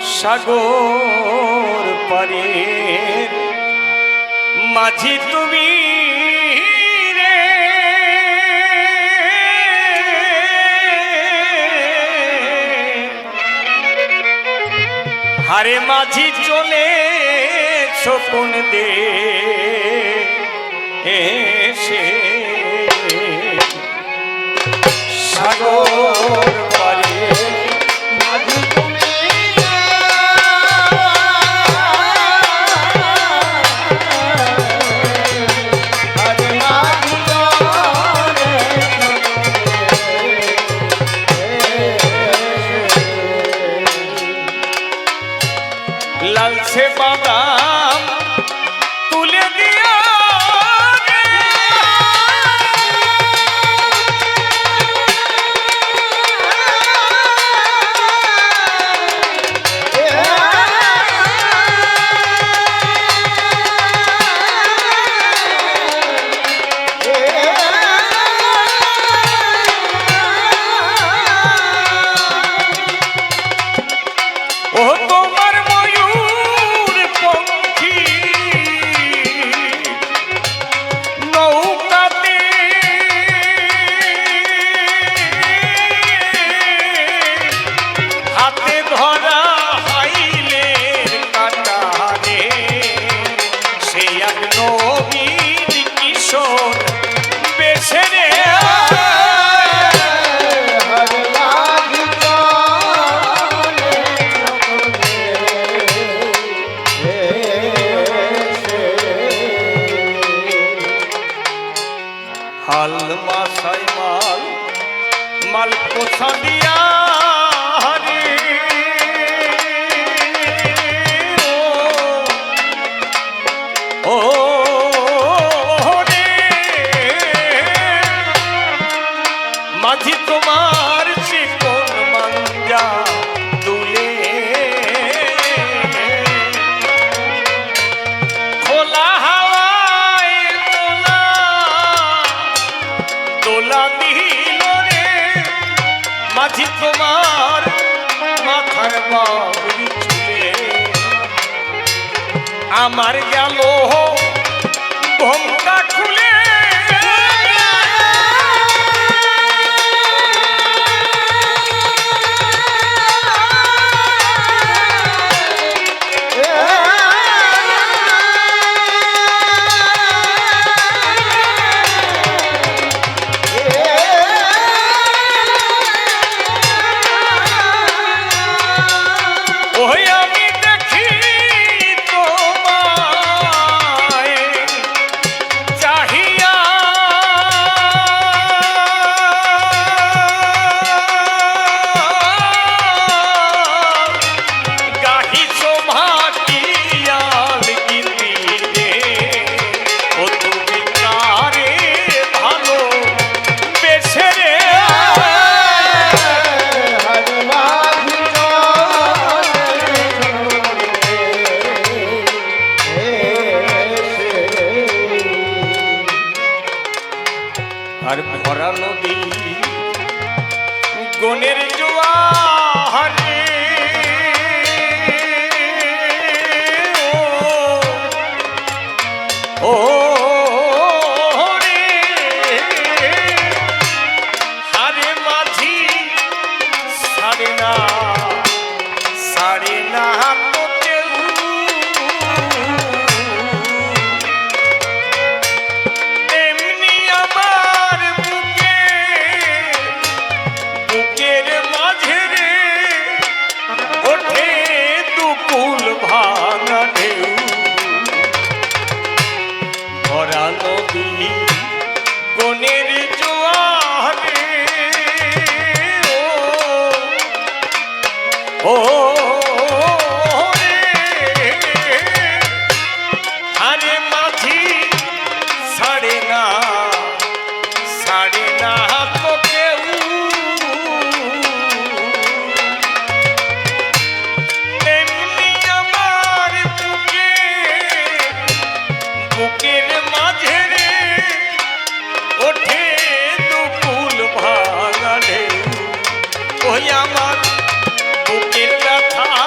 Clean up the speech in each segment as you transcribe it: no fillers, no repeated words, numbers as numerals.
সাগর পারে মাঝি তুমি রে, হারে মাঝি চলে কোন দে এসে সাগর পারে মাঝি তুমি लाल से बादाम तुले दिया हाल मासाई माल माल पोछा दिया हरे ओ रे माझी तुम्हार चिकन मंजा दुले खोला माझी तुम्हार माथार बाबरी चुले आमार गेलो घोमटा खुले আর ভরা নদী গনের জোয়ারে ও রে হারে মাঝি সারে না তো কেউ এমনি আমার বুকের মাঝে রে ওঠে দুকুল ভাঙা ঢেউ ভরা নদী গনের জোয়ারে ও রে আরে মাঝি ছাড়ে না তো কেউ এমনি আমার বুকের মাঝে রে ওঠে দুকুল ভাঙা ঢেউ ওই আমার বুকের ব্যথা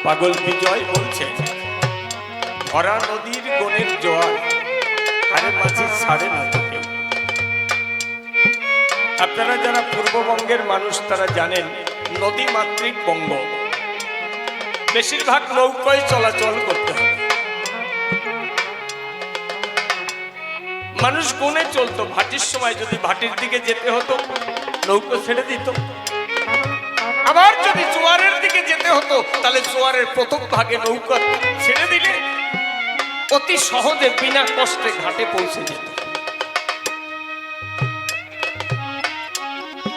পাগল বিজয় বলছেন ভরা নদীর গনের জোয়ার আরে মাঝি ছাড়ে না তো কেউ। আপনারা যারা পূর্ববঙ্গের মানুষ তারা জানেন নদী মাতৃক বঙ্গ, বেশিরভাগ নৌকায় চলাচল করতে হবে। মানুষ গুনে চলতো, ভাটির সময় যদি ভাটির দিকে যেতে হতো নৌকো ছেড়ে দিত, আবার যদি জোয়ারের দিকে যেতে হতো তাহলে জোয়ারের প্রথম ভাগে নৌকা ছেড়ে দিলে অতি সহজে বিনা কষ্টে ঘাটে পৌঁছে যেত।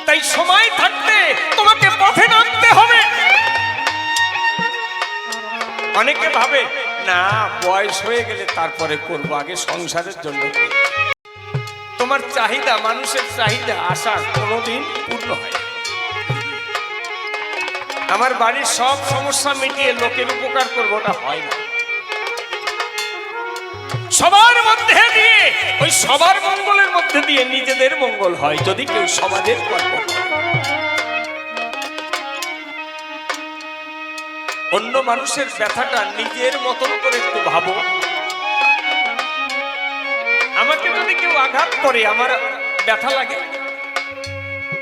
তাই সময় থাকতে তোমাকে পথে নামতে হবে। অনেকে ভাবে না বয়স হয়ে গেলে তারপরে করবো, আগে সংসারের জন্য। তোমার চাহিদা, মানুষের চাহিদা আশা কোনোদিন পূর্ণ হয়। আমার বাড়ির সব সমস্যা মিটিয়ে লোকের উপকার করবো, ওটা হয় না। সবার মধ্যে দিয়ে, ওই সবার মঙ্গলের মধ্যে দিয়ে নিজেদের মঙ্গল হয় যদি কেউ সমাজের কর্ম করে। অন্য মানুষের ব্যথাটা নিজের মতন করে একটু ভাবো। আমাকে যদি কেউ আঘাত করে আমার ব্যথা লাগে,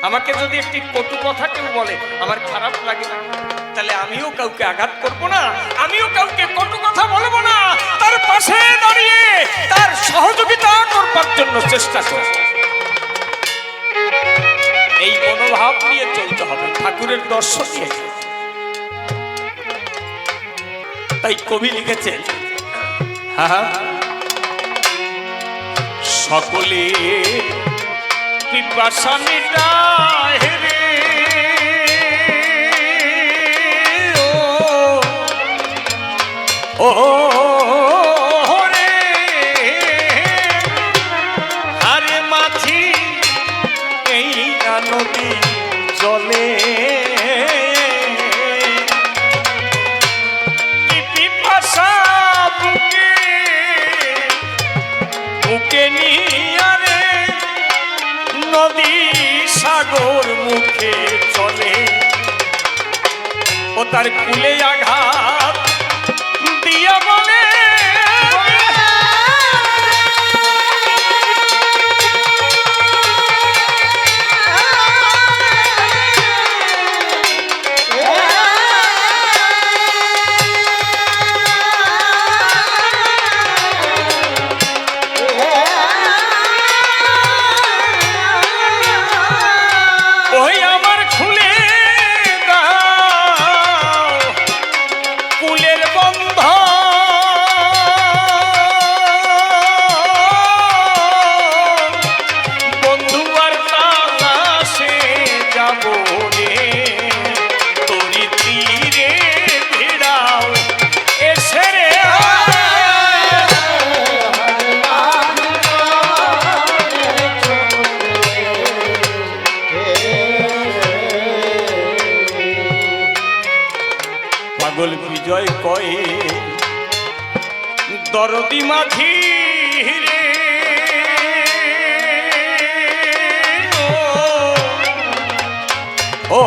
আমাকে যদি একটি কটু কথা কেউ বলে আমার খারাপ লাগে, তাহলে আমিও কাউকে আঘাত করব না, আমিও কাউকে কটু কথা বলবো না, তার পাশে দাঁড়িয়ে তার সহযোগিতা করবার জন্য চেষ্টা করব। এই মনোভাব নিয়ে চলতে হবে, ঠাকুরের দর্শন নিয়ে। তাই কবি লিখেছেন সকলে পিপাসা মিটায় রে ও রে আরে মাঝি এই নদী জলে কি পিপাসা বুকে বুকে নিয়ে রে নদী সাগর মুখে চলে ও তার কুলে আঘাত দিয়া বলে পাগল বিজয় কয়ে দরদি মাঝি রে ও